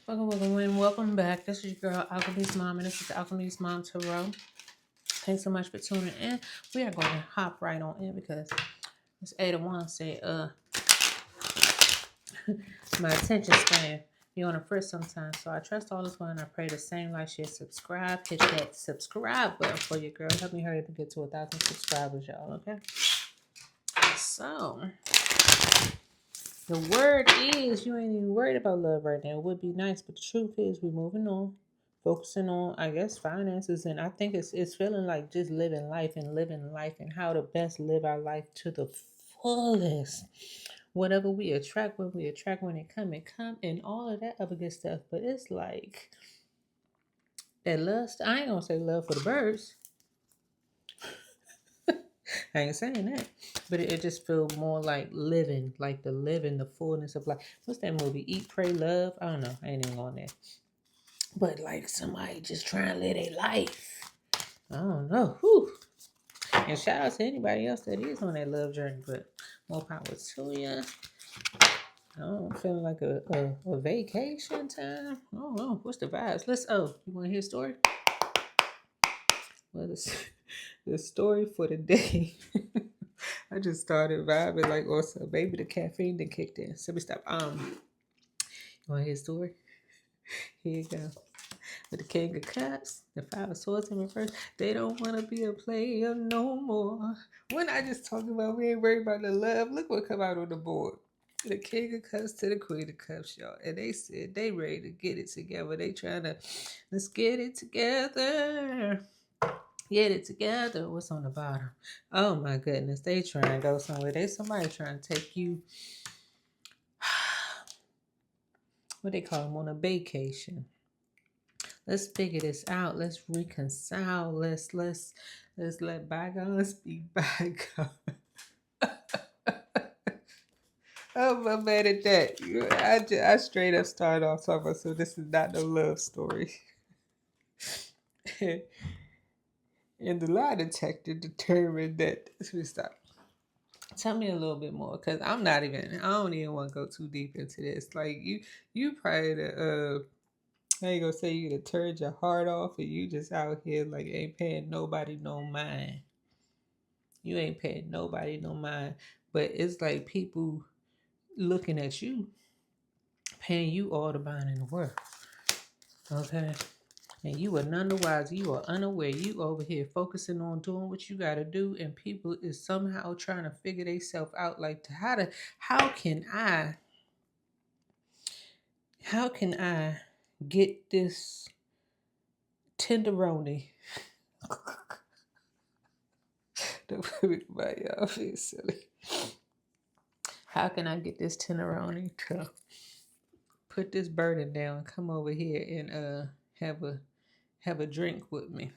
Welcome back. This is your girl, Alchemy's Mom, and this is Alchemy's Mom Tarot. Thanks so much for tuning in. We are going to hop right on in because Miss Ada One said, my attention span be on a frisk sometimes. So I trust all is well, and I pray the same. Like, share, subscribe. Hit that subscribe button for your girl. Help me hurry up and get to 1,000 subscribers, y'all, okay? So, the word is you ain't even worried about love right now. It would be nice, but the truth is we're moving on, focusing on, I guess, finances. And I think it's feeling like just living life and how to best live our life to the fullest. Whatever we attract, when it come, and all of that other good stuff. But it's like that lust. I ain't gonna say love for the birds. I ain't saying that, but it just feels more like living, the fullness of life. What's that movie? Eat, Pray, Love. I don't know. I ain't even on that. But like somebody just trying to live their life. I don't know. Whew. And shout out to anybody else that is on that love journey. But more power to you. I don't feel like a vacation time. I don't know. What's the vibes? You want to hear a story? Well, the story for the day. I just started vibing like, also, baby, the caffeine then kicked in. So we stop. You want to hear a story? Here you go. With the King of Cups, the Five of Swords in reverse. They don't want to be a player no more. When I just talking about we ain't worried about the love, look what come out on the board. The King of Cups to the Queen of Cups, y'all. And they said they ready to get it together. They trying to, let's get it together. Get it together. What's on the bottom? Oh my goodness. They trying to go somewhere. Somebody trying to take you, what they call them, on a vacation. Let's figure this out. Let's reconcile. Let's let bygones be bygones. I'm mad at that. I straight up started off talking about, so this is not no love story. And the lie detector determined that. Stop. Tell me a little bit more, because I don't even want to go too deep into this. Like, you probably I ain't gonna say you to turn your heart off and you just out here like ain't paying nobody no mind. You ain't paying nobody no mind. But it's like people looking at you, paying you all the mind in the world. Okay? And you are none the wiser. You are unaware. You over here focusing on doing what you gotta do, and people is somehow trying to figure themselves out like how can I get this tenderoni? Don't put me by y'all feel silly. How can I get this tenderoni to put this burden down, come over here and have a drink with me?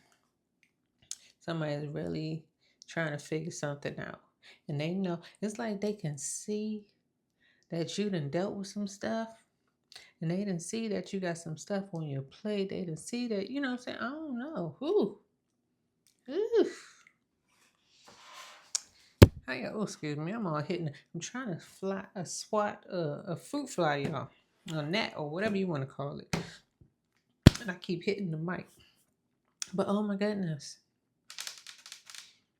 Somebody's really trying to figure something out. And they know, it's like they can see that you done dealt with some stuff. And they didn't see that you got some stuff on your plate. They didn't see that, you know what I'm saying? I don't know. Ooh. Excuse me. I'm all hitting. I'm trying to swat a fruit fly, y'all. A gnat or whatever you want to call it. And I keep hitting the mic. But oh my goodness.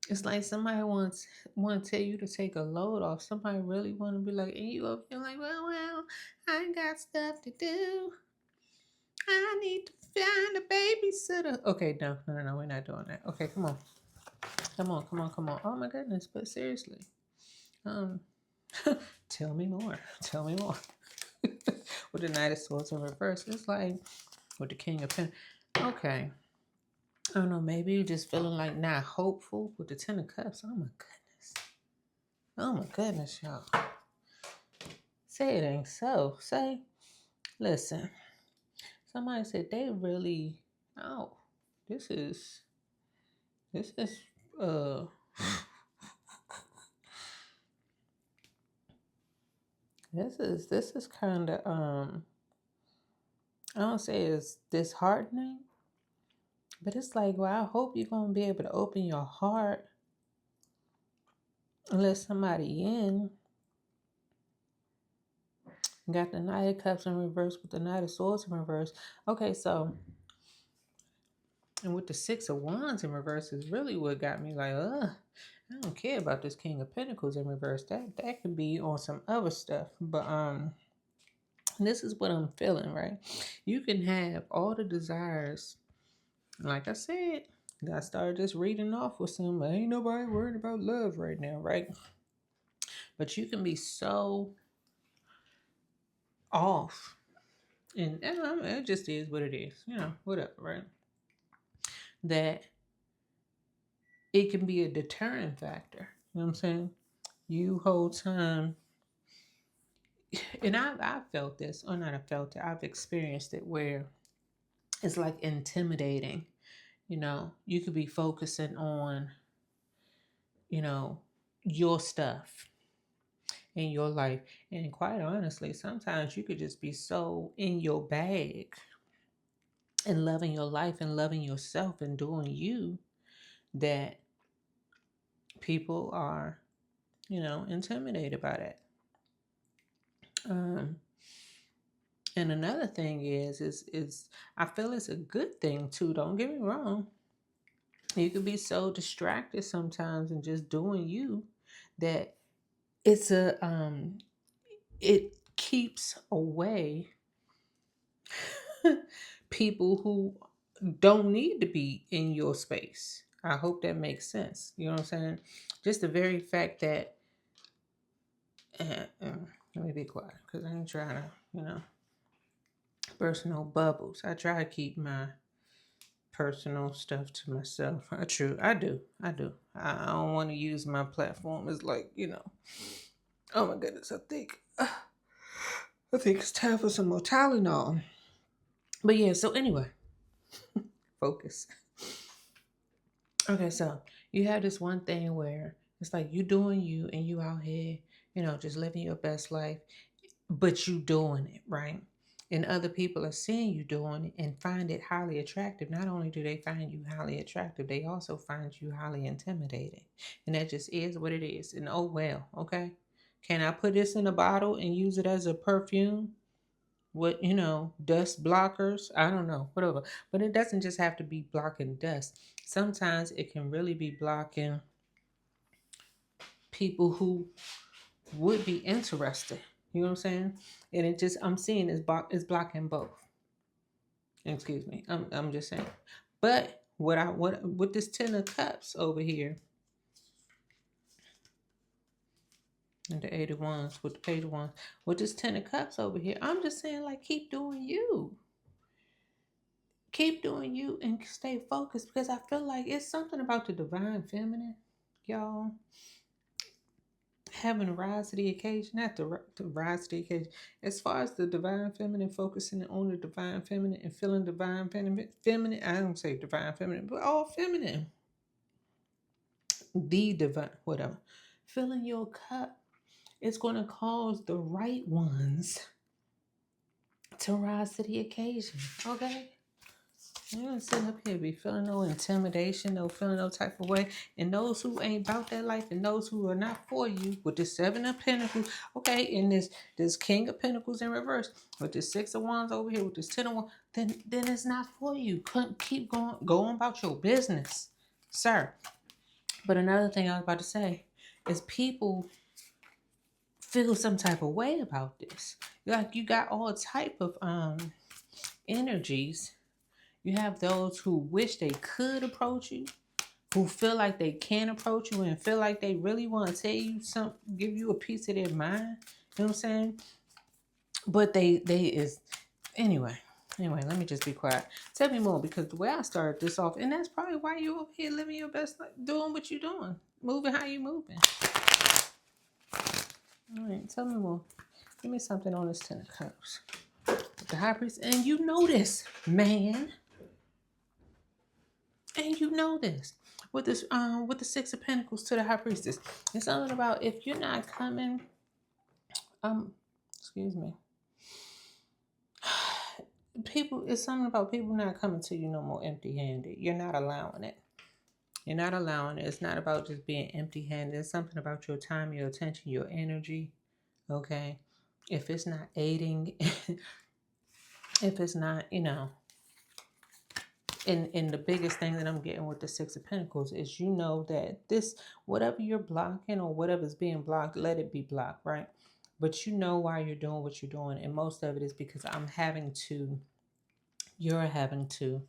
It's like somebody want to tell you to take a load off. Somebody really want to be like, and you up here like, well, I got stuff to do. I need to find a babysitter. Okay, no, we're not doing that. Okay, come on. Oh my goodness, but seriously. Tell me more. With the Knight of Swords in reverse, it's like with the King of Pentacles. Okay. I don't know, maybe you're just feeling like not hopeful with the Ten of Cups. Oh my goodness, y'all. Say it ain't so. Listen. Somebody said they really, this is uh this is kind of I don't say it's disheartening, but it's like, well, I hope you're gonna be able to open your heart and let somebody in Got the Knight of Cups in reverse with the Knight of Swords in reverse. Okay, so, and with the Six of Wands in reverse is really what got me like, I don't care about this King of Pentacles in reverse. That could be on some other stuff. But this is what I'm feeling, right? You can have all the desires. Like I said, I started just reading off with some, ain't nobody worried about love right now, right? But you can be so off. And it just is what it is, whatever, right? That it can be a deterrent factor. You know what I'm saying? You hold time. And I've felt this, or not I felt it, I've experienced it where it's like intimidating. You could be focusing on, you know, your stuff in your life. And quite honestly, sometimes you could just be so in your bag and loving your life and loving yourself and doing you that people are, intimidated by that. And another thing is I feel it's a good thing too. Don't get me wrong. You could be so distracted sometimes and just doing you that it's it keeps away people who don't need to be in your space. I hope that makes sense. You know what I'm saying? Just the very fact that let me be quiet because I ain't trying to, personal bubbles. I try to keep my personal stuff to myself. I do. I don't want to use my platform as like, oh my goodness, I think it's time for some more Tylenol. But yeah, so anyway, focus. Okay, so you have this one thing where it's like you doing you and you out here, just living your best life, but you doing it, right? And other people are seeing you doing it and find it highly attractive. Not only do they find you highly attractive, they also find you highly intimidating. And that just is what it is. And oh well, okay? Can I put this in a bottle and use it as a perfume? What, dust blockers? I don't know, whatever. But it doesn't just have to be blocking dust. Sometimes it can really be blocking people who would be interested. You know what I'm saying? And I'm seeing it's blocking both. Excuse me. I'm just saying. But what with this 10 of cups over here and the 8 of wands with the page of wands with this 10 of cups over here, I'm just saying like keep doing you. Keep doing you and stay focused because I feel like it's something about the divine feminine, y'all. Having to rise to the occasion, not to rise to the occasion. As far as the divine feminine, focusing on the divine feminine and feeling divine feminine, I don't say divine feminine, but all feminine. The divine, whatever. Filling your cup is going to cause the right ones to rise to the occasion, okay? You don't sit up here be feeling no intimidation, no feeling no type of way. And those who ain't about that life and those who are not for you with the 7 of Pentacles, okay, and this King of Pentacles in reverse, with this 6 of Wands over here, with this 10 of Wands, then it's not for you. Keep going about your business, sir. But another thing I was about to say is people feel some type of way about this. Like you got all type of energies. You have those who wish they could approach you, who feel like they can approach you and feel like they really want to tell you something, give you a piece of their mind. You know what I'm saying? But they is anyway. Anyway, let me just be quiet. Tell me more because the way I started this off, and that's probably why you over here living your best life, doing what you're doing, moving how you moving. All right, tell me more. Give me something on this 10 of cups. The high priest, and you know this, man. And you know this with the 6 of Pentacles to the High Priestess. It's something about if you're not coming, excuse me. It's something about people not coming to you no more empty-handed. You're not allowing it. You're not allowing it. It's not about just being empty-handed. It's something about your time, your attention, your energy. Okay. if it's not aiding, if it's not, and the biggest thing that I'm getting with the Six of Pentacles is, that this, whatever you're blocking or whatever's being blocked, let it be blocked, right? But you know why you're doing what you're doing. And most of it is because you're having to,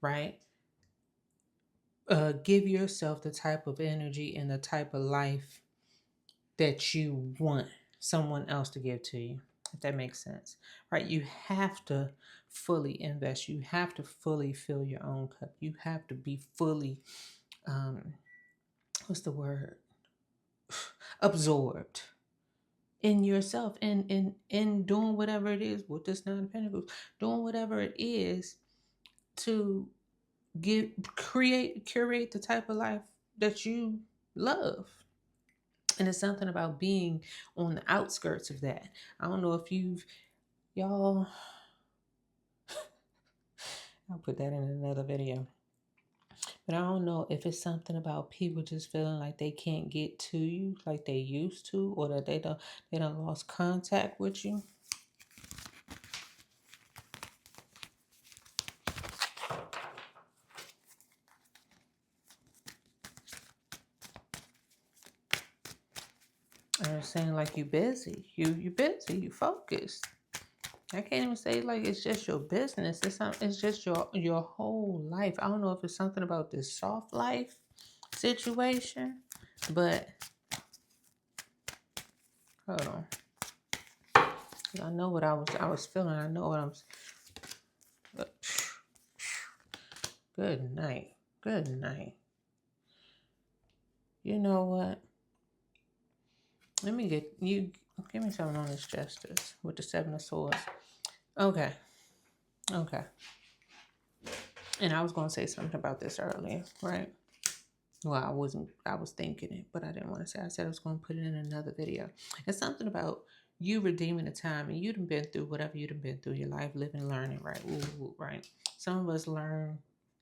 right? Give yourself the type of energy and the type of life that you want someone else to give to you, if that makes sense, right? You have to fully invest. You have to fully fill your own cup. You have to be fully, what's the word? Absorbed in yourself and in doing whatever it is with this Nine of Pentacles, doing whatever it is to curate the type of life that you love. And it's something about being on the outskirts of that. I don't know if y'all, I'll put that in another video. But I don't know if it's something about people just feeling like they can't get to you like they used to, or that they done lost contact with you. I'm saying like you busy. You busy, you focused. I can't even say like it's just your business. It's just your whole life. I don't know if it's something about this soft life situation, but hold on. I know what I was feeling. I know what I'm. Good night. Good night. You know what? Let me give me something on this justice with the Seven of Swords. Okay. And I was going to say something about this earlier, right? Well, I was thinking it, but I didn't want to say. I said I was going to put it in another video. It's something about you redeeming the time, and you done been through whatever you done been through your life, living, learning, right? Ooh, right. Some of us learn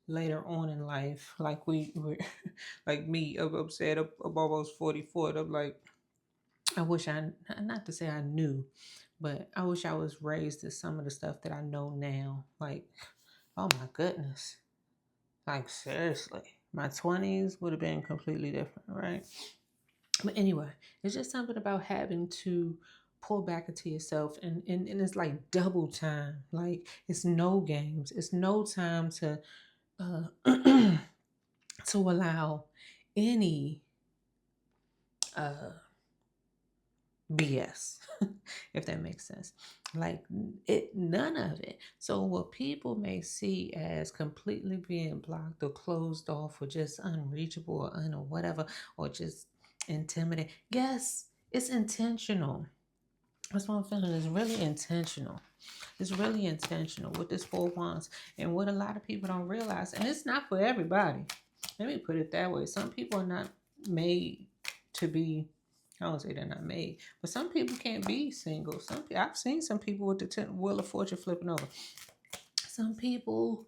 later on in life, like we're like me, I'm saying I'm almost 44, and I'm like, I wish not to say I knew, but I wish I was raised to some of the stuff that I know now. Like, oh my goodness. Like, seriously. My 20s would have been completely different, right? But anyway, it's just something about having to pull back into yourself, and it's like double time. Like, it's no games. It's no time to to allow any BS, if that makes sense. Like none of it. So what people may see as completely being blocked or closed off or just unreachable or or whatever, or just intimidating. Yes, it's intentional. That's what I'm feeling. It's really intentional. It's really intentional with this Four Wands. And what a lot of people don't realize, and it's not for everybody. Let me put it that way. Some people are not made to be, I don't say they're not made, but some people can't be single. I've seen some people with the Wheel of Fortune flipping over. Some people,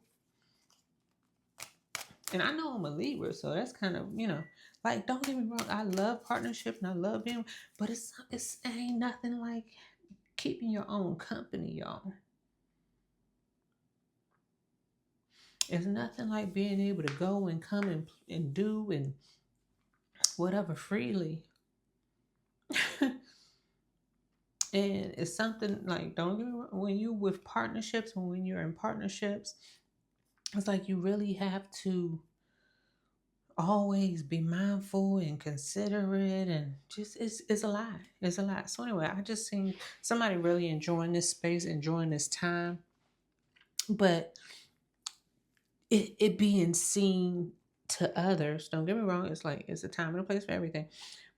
and I know I'm a Libra, so that's kind of, like, don't get me wrong, I love partnership and I love being, but it ain't nothing like keeping your own company, y'all. It's nothing like being able to go and come and do and whatever freely. And it's something like, don't get me wrong, when you with partnerships, and when you're in partnerships, it's like you really have to always be mindful and considerate, and just it's a lot. It's a lot. So anyway, I just seen somebody really enjoying this space, enjoying this time, but it being seen to others, don't get me wrong, it's like it's a time and a place for everything,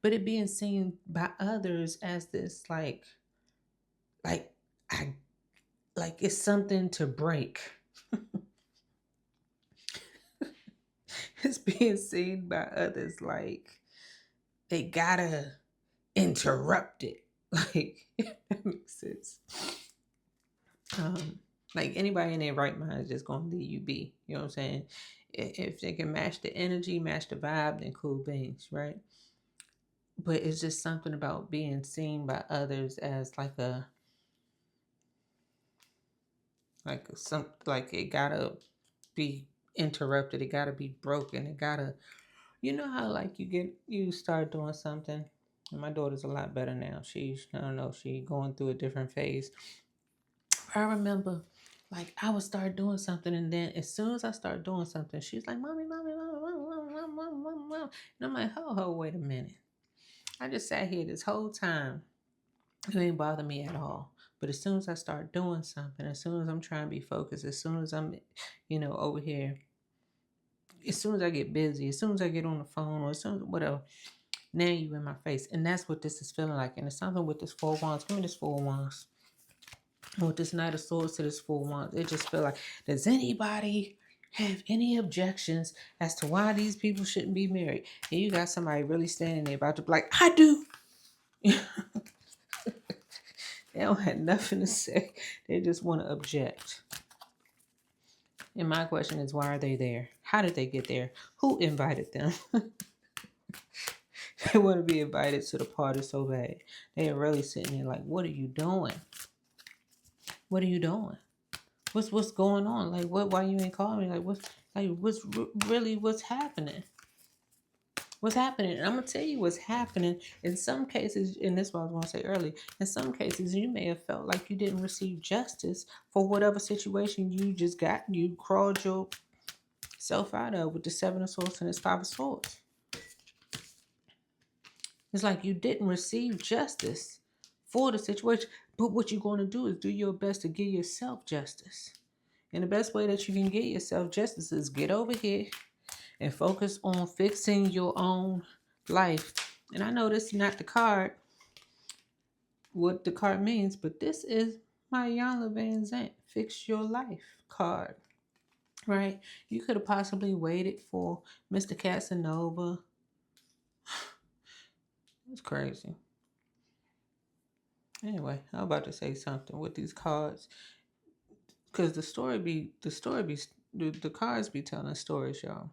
but it being seen by others as this like I like it's something to break. It's being seen by others like they gotta interrupt it. Like, if that makes sense. Like anybody in their right mind is just gonna leave you be. You know what I'm saying? If they can match the energy, match the vibe, then cool beans, right? but it's just something about being seen by others as like it gotta be interrupted, it gotta be broken, it gotta, you know how like you start doing something. And my daughter's a lot better now. She's, I don't know, she going through a different phase. I remember like I would start doing something, and then as soon as I start doing something, she's like, "Mommy, mommy, mommy, mommy, mommy, mommy, mommy, mommy, mommy." And I'm like, "Ho, ho, wait a minute. I just sat here this whole time. It ain't bother me at all." But as soon as I start doing something, as soon as I'm trying to be focused, as soon as I'm, over here, as soon as I get busy, as soon as I get on the phone, or as soon as whatever, now you in my face. And that's what this is feeling like. And it's something with this four wands. Give me this four wands. With this Knight of Swords to this four wands. It just feel like, does anybody have any objections as to why these people shouldn't be married? And you got somebody really standing there about to be like, I do. They don't have nothing to say. They just want to object. And my question is, why are they there? How did they get there? Who invited them? They want to be invited to the party so bad. They are really sitting there like, what are you doing? What are you doing? What's going on? Like, what? Why you ain't calling me? What's happening? What's happening? And I'm gonna tell you what's happening. In some cases, and this is what I was gonna say earlier. In some cases, you may have felt like you didn't receive justice for whatever situation you just got. You crawled yourself out of with the Seven of Swords and this Five of Swords. It's like you didn't receive justice for the situation. But what you're going to do is do your best to give yourself justice. And the best way that you can get yourself justice is get over here and focus on fixing your own life. And I know this is not the card, what the card means, but this is my Iyanla Vanzant Fix Your Life card, right? You could have possibly waited for Mr. Casanova. It's crazy. Anyway, I'm about to say something with these cards, because the cards be telling stories, y'all.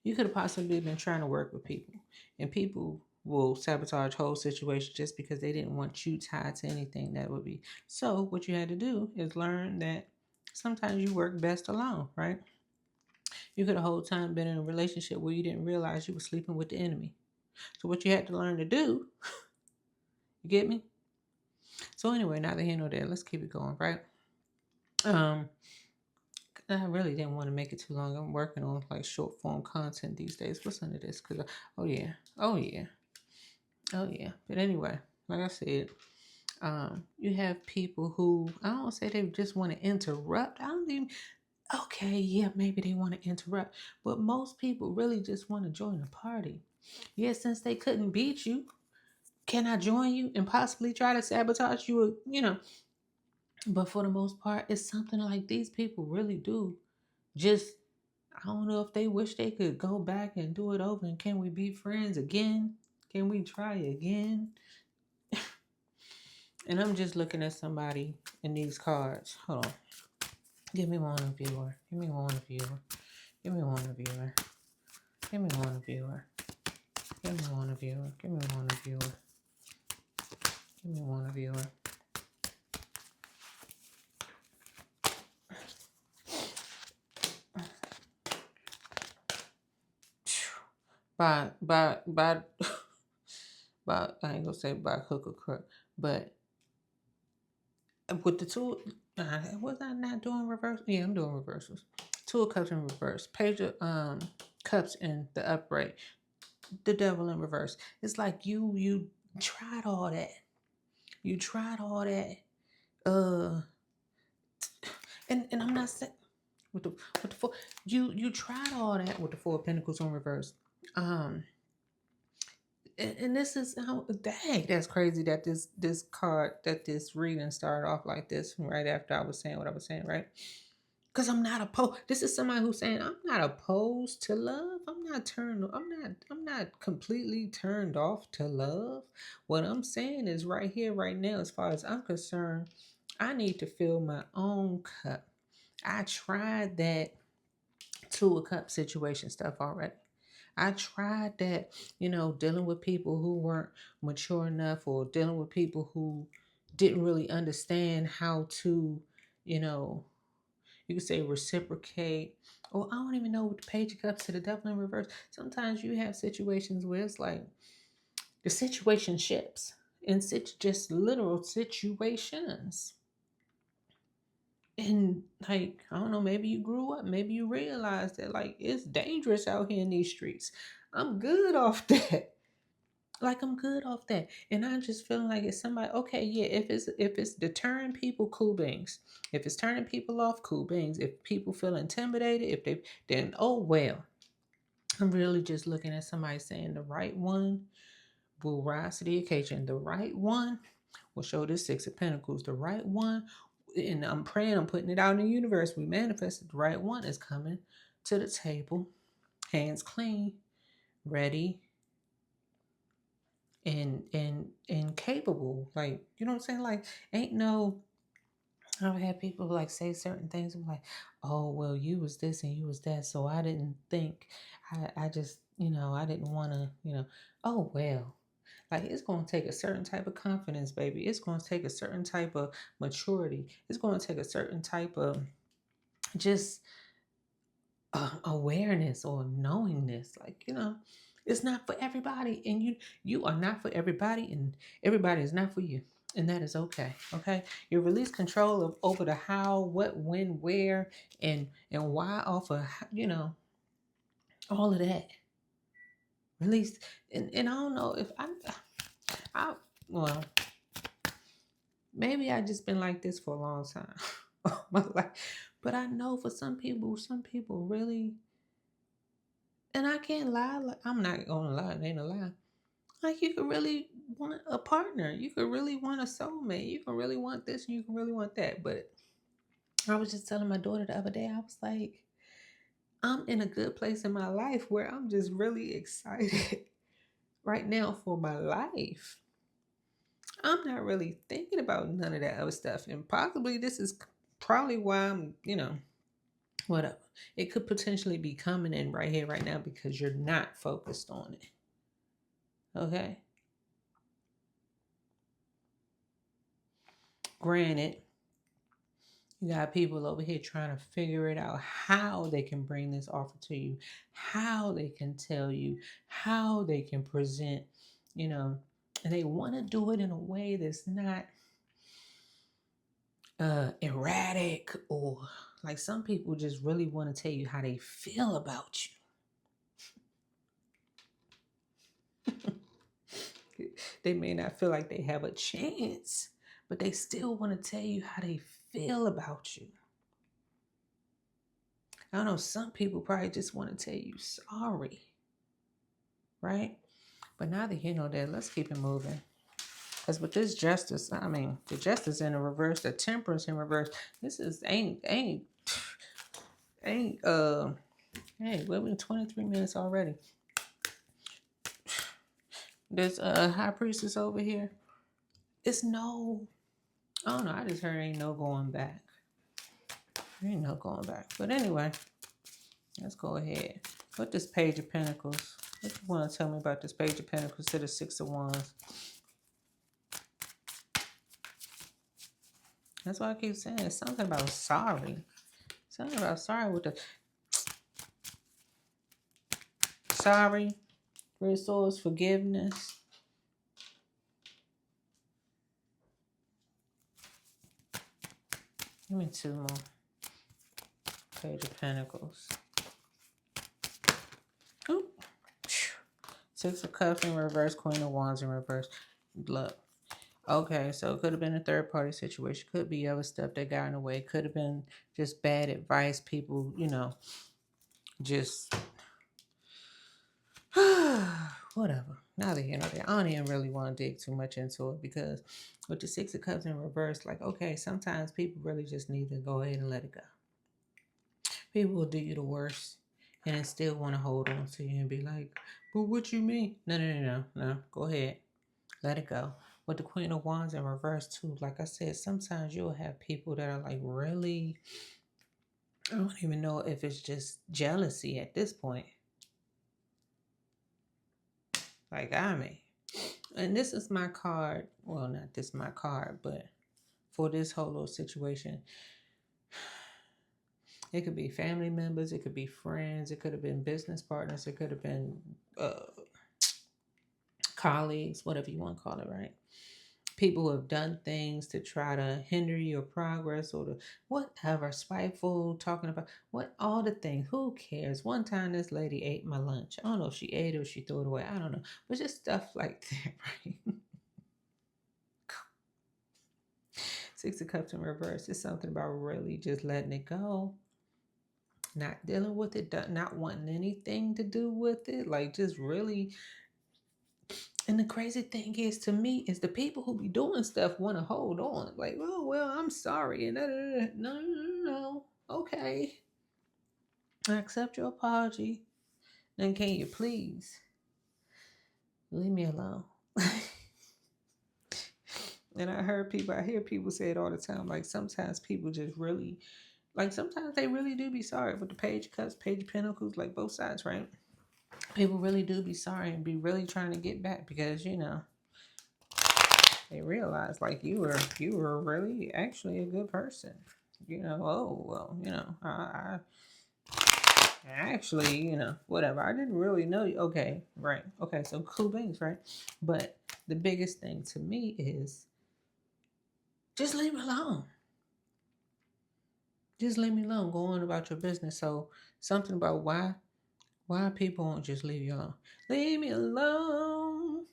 You could have possibly been trying to work with people, and people will sabotage whole situation just because they didn't want you tied to anything that would be. So what you had to do is learn that sometimes you work best alone, right? You could have whole time been in a relationship where you didn't realize you were sleeping with the enemy. So what you had to learn to do, you get me? So anyway, neither here nor there. Let's keep it going, right? I really didn't want to make it too long. I'm working on like short form content these days. What's under this? Cause oh yeah, oh yeah, oh yeah. But anyway, like I said, you have people who I don't say they just want to interrupt. I don't even. Okay, yeah, maybe they want to interrupt, but most people really just want to join the party. Yeah, since they couldn't beat you, can I join you and possibly try to sabotage you? But for the most part, it's something like these people really do just, I don't know if they wish they could go back and do it over. And can we be friends again? Can we try again? And I'm just looking at somebody in these cards. Hold on. Give me one viewer. Give me one viewer. Give me one viewer. Give me one viewer. Give me one viewer. Give me one viewer. Give me one viewer. By by I ain't gonna say by hook or crook, but with the two, was I not doing reverse? Yeah, I'm doing reversals. Two of Cups in reverse. Page of Cups in the upright. The Devil in reverse. It's like you tried all that. You tried all that. And I'm not saying with the four. You tried all that with the Four of Pentacles on reverse. And this is how, dang, that's crazy that this reading started off like this right after I was saying what I was saying, right? Because I'm not opposed. This is somebody who's saying I'm not opposed to love. I'm not completely turned off to love. What I'm saying is right here, right now, as far as I'm concerned, I need to fill my own cup. I tried that Two of Cups situation stuff already. I tried that, dealing with people who weren't mature enough, or dealing with people who didn't really understand how to, you know, you could say reciprocate. Or I don't even know what the page of cups to the devil in reverse. Sometimes you have situations where it's like the situation shifts, and just literal situations. And like, I don't know, maybe you grew up, maybe you realized that like it's dangerous out here in these streets. I'm good off that. Like I'm good off that. And I'm just feeling like it's somebody, okay, yeah, if it's deterring people, cool beans. If it's turning people off, cool beans. If people feel intimidated, if they then oh well. I'm really just looking at somebody saying the right one will rise to the occasion. The right one will show this Six of Pentacles. The right one, and I'm praying, I'm putting it out in the universe. We manifested the right one is coming to the table, hands clean, ready, and capable. Like, you know what I'm saying? Like, ain't no, I've had people like say certain things. I'm like, oh well, you was this and you was that, so I didn't think. I just, I didn't want to, oh well. Like, it's going to take a certain type of confidence, baby. It's going to take a certain type of maturity. It's going to take a certain type of just awareness or knowingness. Like, it's not for everybody, and you are not for everybody, and everybody is not for you, and that is okay. Okay, you release control of over the how, what, when, where, and why off of all of that. Release, and I don't know if I well, maybe I just been like this for a long time, my life. But I know for some people really, and I can't lie. Like, I'm not gonna lie, it ain't a lie. Like, you could really want a partner. You could really want a soulmate. You can really want this. You can really want that. But I was just telling my daughter the other day. I was like, I'm in a good place in my life where I'm just really excited right now for my life. I'm not really thinking about none of that other stuff. And possibly this is probably why I'm, whatever. It could potentially be coming in right here, right now, because you're not focused on it. Okay? Granted, you got people over here trying to figure it out how they can bring this offer to you, how they can tell you, how they can present, and they want to do it in a way that's not erratic, or like some people just really want to tell you how they feel about you. They may not feel like they have a chance, but they still want to tell you how they feel about you. I don't know, some people probably just want to tell you sorry, right? But now that you know that, let's keep it moving. Because with this justice, I mean, the justice in the reverse, the temperance in reverse, this is ain't hey, we're in 23 minutes already. This high priestess over here, it's no, I don't know, I just heard ain't no going back. Ain't no going back. But anyway, let's go ahead. What this Page of Pentacles? What you want to tell me about this Page of Pentacles to the Six of Wands? That's why I keep saying it's something about sorry. Something about sorry with the sorry, resource, forgiveness. Give me two more. Page of Pentacles. Ooh. Six of Cups in reverse, Queen of Wands in reverse. Look. Okay, so it could have been a third party situation. Could be other stuff that got in the way. Could have been just bad advice. People, just whatever. Now that you know that, I don't even really want to dig too much into it, because with the Six of Cups in reverse, like, okay, sometimes people really just need to go ahead and let it go. People will do you the worst and then still want to hold on to you and be like, but what you mean? No. Go ahead. Let it go. With the Queen of Wands in reverse too, like I said, sometimes you'll have people that are like really, I don't even know if it's just jealousy at this point. Like, I mean, and this is my card. Well, not this my card, but for this whole little situation, it could be family members, it could be friends, it could have been business partners, it could have been uh, colleagues, whatever you want to call it, right? People who have done things to try to hinder your progress or to whatever, spiteful, talking about what all the things. Who cares? One time this lady ate my lunch. I don't know if she ate it or she threw it away. I don't know. But just stuff like that, right? Six of Cups in reverse. It's something about really just letting it go, not dealing with it, not wanting anything to do with it. Like just really. And the crazy thing is, to me, is the people who be doing stuff want to hold on. Like, oh well, I'm sorry, and no, no, no, no. Okay, I accept your apology. Then can you please leave me alone? And I hear people say it all the time. Like sometimes people just really, like sometimes they really do be sorry. With the Page of Cups, Page of Pentacles, like both sides, right? People really do be sorry and be really trying to get back because they realize like you were really actually a good person. Oh well, I actually, whatever. I didn't really know you. Okay, right. Okay, so cool beans, right? But the biggest thing to me is just leave me alone. Just leave me alone. Go on about your business. So something about why people won't just leave you alone. Leave me alone.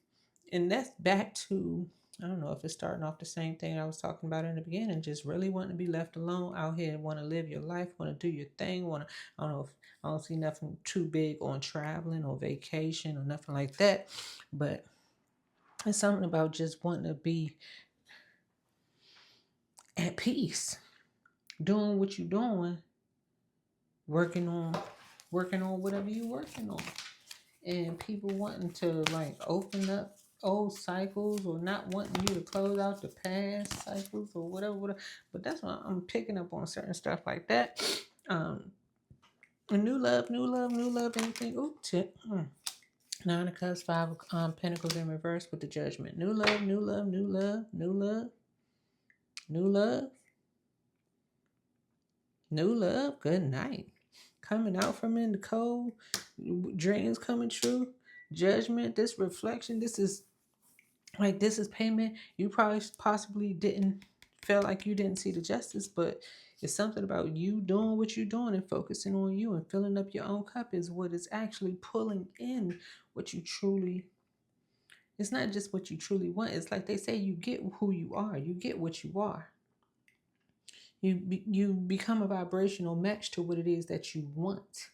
And that's back to, I don't know if it's starting off the same thing I was talking about in the beginning, just really wanting to be left alone out here, want to live your life, want to do your thing, I don't know if I don't see nothing too big on traveling or vacation or nothing like that, but it's something about just wanting to be at peace, doing what you're doing, working on whatever you're working on. And people wanting to like open up old cycles or not wanting you to close out the past cycles or whatever. But that's why I'm picking up on certain stuff like that. New love, new love, new love, anything. Ooh, tip. Nine of Cups, Five of Pentacles in reverse with the Judgment. New love, new love, new love, new love, new love, new love. Good night. Coming out from in the cold, dreams coming true, judgment. This reflection. This is payment. You probably possibly didn't feel like you didn't see the justice, but it's something about you doing what you're doing and focusing on you and filling up your own cup is what is actually pulling in what you truly. It's not just what you truly want. It's like they say, you get who you are. You get what you are. You become a vibrational match to what it is that you want.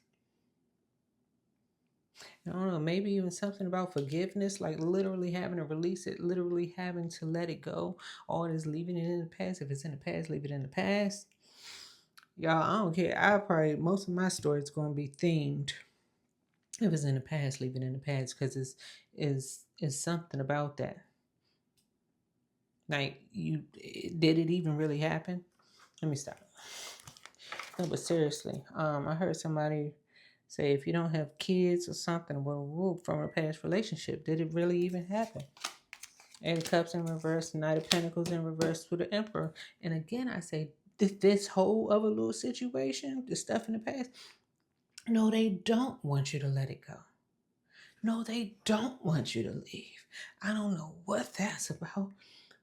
I don't know, maybe even something about forgiveness, like literally having to release it, literally having to let it go, or just leaving it in the past. If it's in the past, leave it in the past. Y'all, I don't care. Most of my story is going to be themed. If it's in the past, leave it in the past because it's something about that. Like, did it even really happen? Let me stop. No, but seriously, I heard somebody say if you don't have kids or something, well, from a past relationship, did it really even happen? Eight of Cups in reverse, Knight of Pentacles in reverse with the Emperor. And again, I say this whole other little situation, the stuff in the past, no, they don't want you to let it go. No, they don't want you to leave. I don't know what that's about.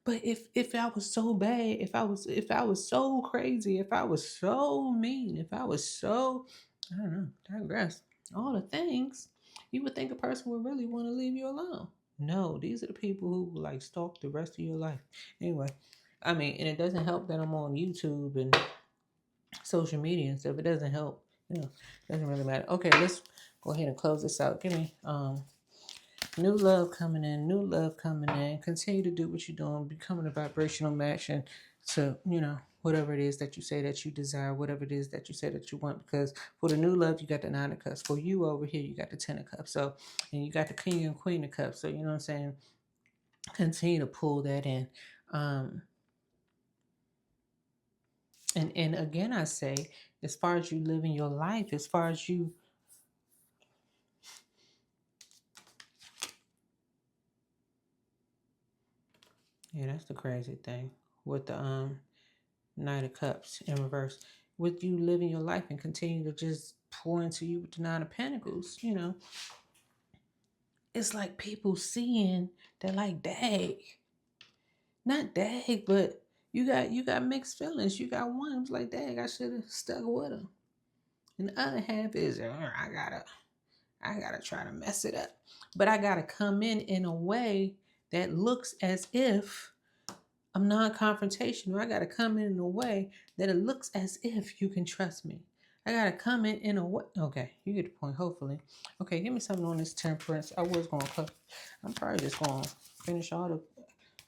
But if I was so bad, if I was so crazy, if I was so mean, if I was so, I don't know, digress, all the things, you would think a person would really want to leave you alone. No, these are the people who will like stalk the rest of your life. Anyway, I mean, and it doesn't help that I'm on YouTube and social media and stuff. It doesn't help. It doesn't really matter. Okay, let's go ahead and close this out. Give me new love coming in, new love coming in. Continue to do what you're doing, becoming a vibrational match and to, whatever it is that you say that you desire, whatever it is that you say that you want. Because for the new love, you got the Nine of Cups. For you over here, you got the Ten of Cups. So, and you got the King and Queen of Cups. So, you know what I'm saying? Continue to pull that in. And again, I say, as far as you living your life, as far as you Yeah, that's the crazy thing with the Knight of Cups in reverse. With you living your life and continue to just pour into you with the Nine of Pentacles, it's like people seeing that like, dang, not dang, but you got mixed feelings. You got one who's like, dang, I should have stuck with him. And the other half is, I gotta try to mess it up. But I gotta come in a way that looks as if I'm non-confrontational. I gotta come in a way that it looks as if you can trust me. I gotta come in a way. Okay, you get the point. Hopefully, okay. Give me something on this temperance. I was gonna cut. I'm probably just gonna finish all the.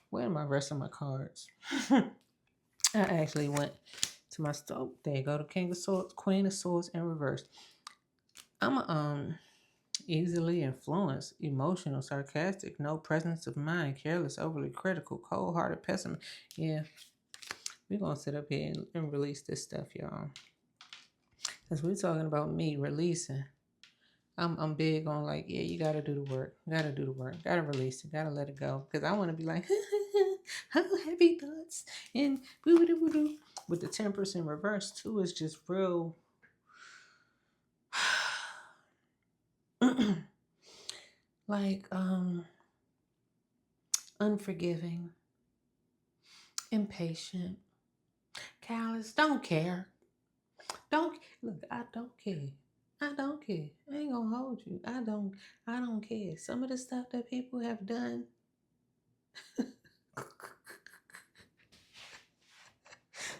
Where are my rest of my cards? I actually went to my stove. There you go. The King of Swords, Queen of Swords in reverse. I'm a easily influenced, emotional, sarcastic, no presence of mind, careless, overly critical, cold-hearted, pessimist. Yeah, we're gonna sit up here and release this stuff, y'all. Because we're talking about me releasing. I'm big on like, yeah, you gotta do the work. Gotta do the work. Gotta release it. Gotta let it go. Because I wanna be like, happy thoughts. And boo. With the temperance in reverse too, is just real like unforgiving, impatient, callous, don't care. Don't look, I don't care. I don't care. I ain't gonna hold you. I don't care. Some of the stuff that people have done,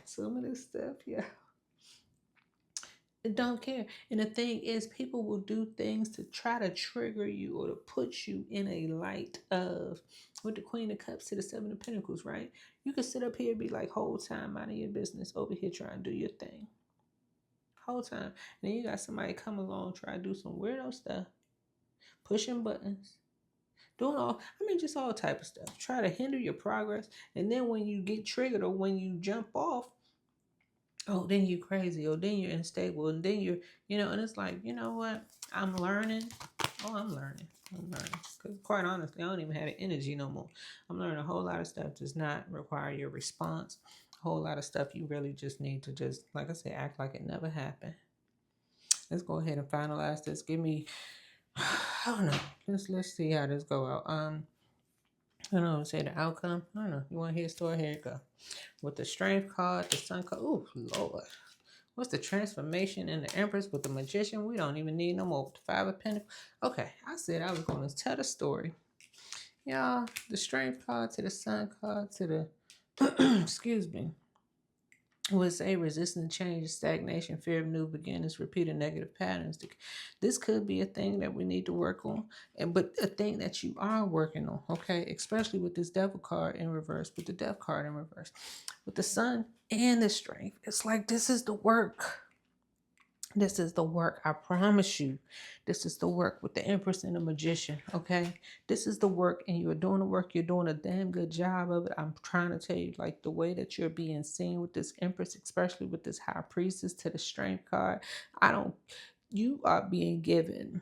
some of this stuff, yeah. I don't care. And the thing is, people will do things to try to trigger you or to put you in a light of with the Queen of Cups to the Seven of Pentacles, right? You can sit up here and be like, whole time minding your business, over here trying to do your thing. Whole time. And then you got somebody come along, try to do some weirdo stuff, pushing buttons, doing just all type of stuff. Try to hinder your progress. And then when you get triggered or when you jump off, oh, then you're crazy, or then you're unstable, and then and it's like, you know what? I'm learning. Oh, I'm learning. I'm learning. Because quite honestly, I don't even have the energy no more. I'm learning a whole lot of stuff does not require your response. A whole lot of stuff you really just need to just, like I said, act like it never happened. Let's go ahead and finalize this. Give me, I don't know. Let's see how this go out. I don't know, say the outcome. I don't know. You want to hear a story? Here you go. With the Strength card, the Sun card. Oh, Lord. What's the transformation in the Empress with the Magician? We don't even need no more. With the Five of Pentacles. Okay, I said I was going to tell the story. Y'all, the Strength card to the Sun card to the, excuse me, would say resisting change, stagnation, fear of new beginnings, repeating negative patterns. This could be a thing that we need to work on, but a thing that you are working on, okay? Especially with this Devil card in reverse, with the Death card in reverse, with the Sun and the Strength. It's like this is the work. This is the work. I promise you. This is the work with the Empress and the Magician. Okay. This is the work, and you're doing the work. You're doing a damn good job of it. I'm trying to tell you, like, the way that you're being seen with this Empress, especially with this High Priestess to the Strength card. You are being given.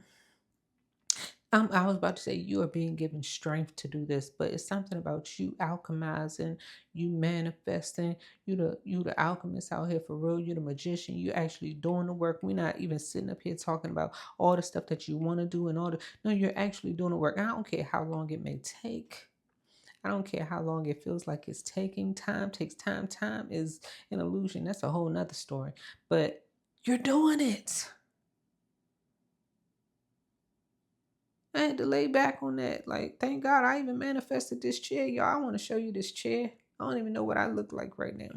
I was about to say you are being given strength to do this, but it's something about you alchemizing, you manifesting, you the alchemist out here for real, you the magician, you actually doing the work. We're not even sitting up here talking about all the stuff that you want to do and all the no, you're actually doing the work. I don't care how long it may take. I don't care how long it feels like it's taking. Time takes time. Time is an illusion. That's a whole nother story. But you're doing it. I had to lay back on that. Like, thank God I even manifested this chair, y'all. I want to show you this chair. I don't even know what I look like right now,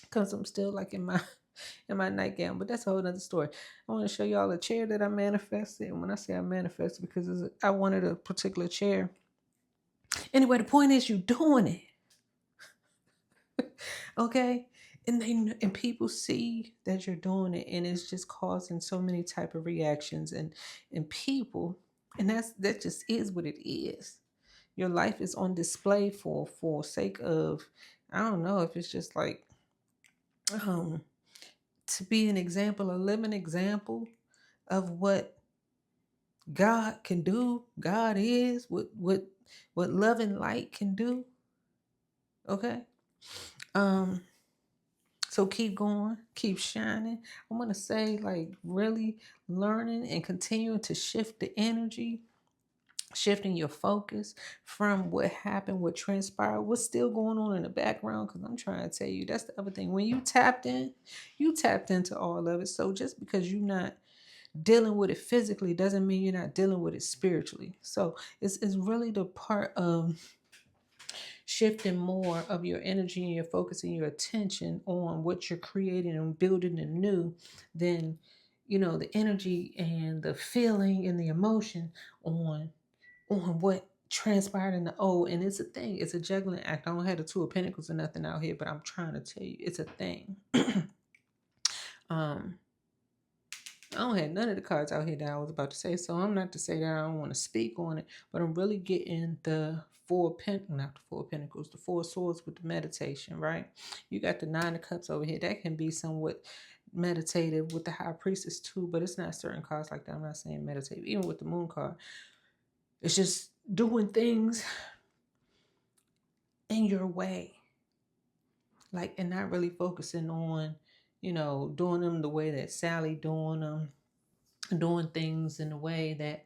because I'm still like in my nightgown. But that's a whole other story. I want to show y'all a chair that I manifested. And when I say I manifested, because I wanted a particular chair. Anyway, the point is you doing it. Okay? And people see that you're doing it, and it's just causing so many type of reactions and people, and that just is what it is. Your life is on display for sake of, I don't know if it's just like um to be an example, a living example of what God can do. God is what love and light can do. Okay. Um, so keep going, keep shining. I'm gonna say, like, really learning and continuing to shift the energy, shifting your focus from what happened, what transpired, what's still going on in the background. Because I'm trying to tell you, that's the other thing. When you tapped into all of it. So just because you're not dealing with it physically doesn't mean you're not dealing with it spiritually. So it's really the part of shifting more of your energy and your focus and your attention on what you're creating and building anew than, the energy and the feeling and the emotion on what transpired in the old. And it's a thing. It's a juggling act. I don't have the Two of Pentacles or nothing out here, but I'm trying to tell you, it's a thing. um I don't have none of the cards out here that I was about to say, so I'm not to say that I don't want to speak on it, but I'm really getting the not the Four Pentacles, the Four Swords with the meditation, right? You got the Nine of Cups over here. That can be somewhat meditative with the High Priestess too, but it's not certain cards like that. I'm not saying meditative. Even with the Moon card, it's just doing things in your way, like, and not really focusing on, doing them the way that Sally doing them, doing things in a way that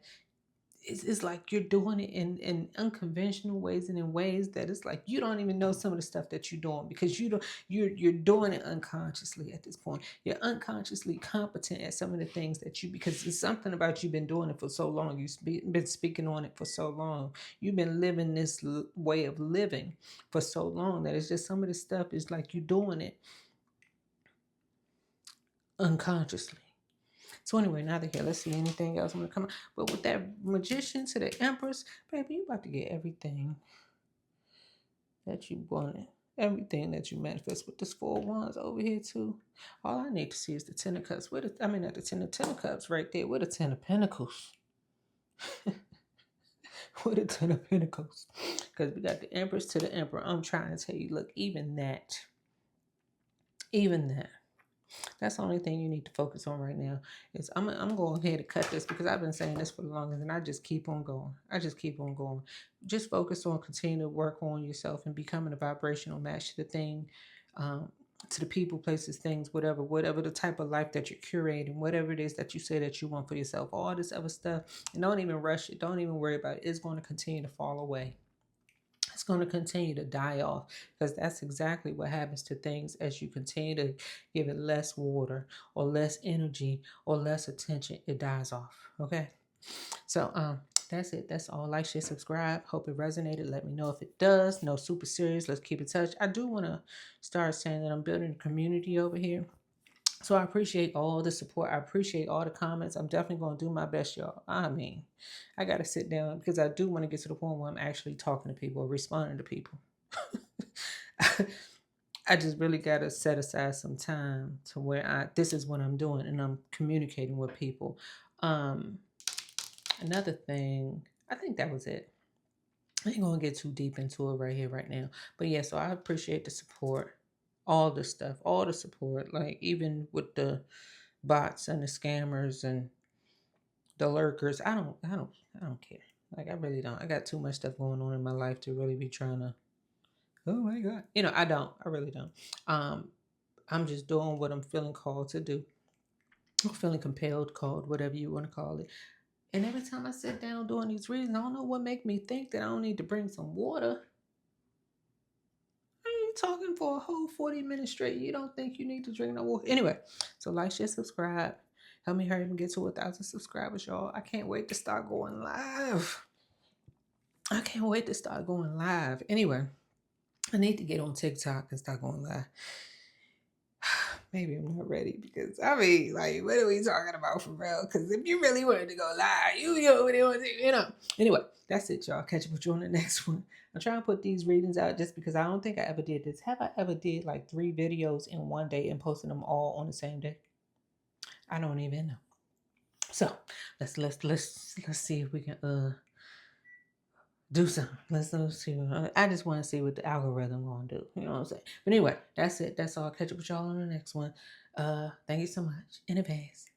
it's like you're doing it in unconventional ways and in ways that it's like you don't even know some of the stuff that you're doing because you're doing it unconsciously at this point. You're unconsciously competent at some of the things that because it's something about you've been doing it for so long. You've been speaking on it for so long. You've been living this way of living for so long that it's just some of the stuff is like you're doing it unconsciously. So anyway, now that here, let's see anything else I'm gonna come up. But with that Magician to the Empress, baby, you about to get everything that you wanted. Everything that you manifest with this Four of Wands over here too. All I need to see is the Ten of Cups. Not the Ten of Cups right there. With the Ten of Pentacles. With the Ten of Pentacles. Because we got the Empress to the Emperor. I'm trying to tell you, look, even that. That's the only thing you need to focus on right now. Is I'm going ahead and cut this because I've been saying this for the longest, and I just keep on going. Just focus on continuing to work on yourself and becoming a vibrational match to the thing, to the people, places, things, whatever the type of life that you're curating, whatever it is that you say that you want for yourself. All this other stuff, and don't even rush it. Don't even worry about it. It's going to continue to fall away. It's going to continue to die off because that's exactly what happens to things as you continue to give it less water or less energy or less attention. It dies off. Okay. So that's it. That's all. Like, share, subscribe. Hope it resonated. Let me know if it does. No, super serious. Let's keep in touch. I do want to start saying that I'm building a community over here. So I appreciate all the support. I appreciate all the comments. I'm definitely going to do my best, y'all. I mean, I got to sit down because I do want to get to the point where I'm actually talking to people or responding to people. I just really got to set aside some time to where this is what I'm doing and I'm communicating with people. Another thing, I think that was it. I ain't going to get too deep into it right here, right now. But yeah, so I appreciate the support. All the stuff, all the support, like even with the bots and the scammers and the lurkers. I don't care. Like, I really don't. I got too much stuff going on in my life to really be trying to, oh my God. I really don't. I'm just doing what I'm feeling called to do. I'm feeling compelled, called, whatever you want to call it. And every time I sit down doing these readings, I don't know what make me think that I don't need to bring some water. I ain't talking for a whole 40 minutes straight. You don't think you need to drink no water? Anyway, so like, share, subscribe. Help me hurry and get to 1,000 subscribers, y'all. I can't wait to start going live. Anyway, I need to get on TikTok and start going live. Maybe I'm not ready because, what are we talking about for real? Because if you really wanted to go live, Anyway, that's it, y'all. Catch up with you on the next one. I'm trying to put these readings out just because I don't think I ever did this. Have I ever did like 3 videos in one day and posted them all on the same day? I don't even know. So let's see if we can do something. Let's see. I just want to see what the algorithm gonna do. You know what I'm saying? But anyway, that's it. That's all. I'll catch up with y'all on the next one. Thank you so much in advance.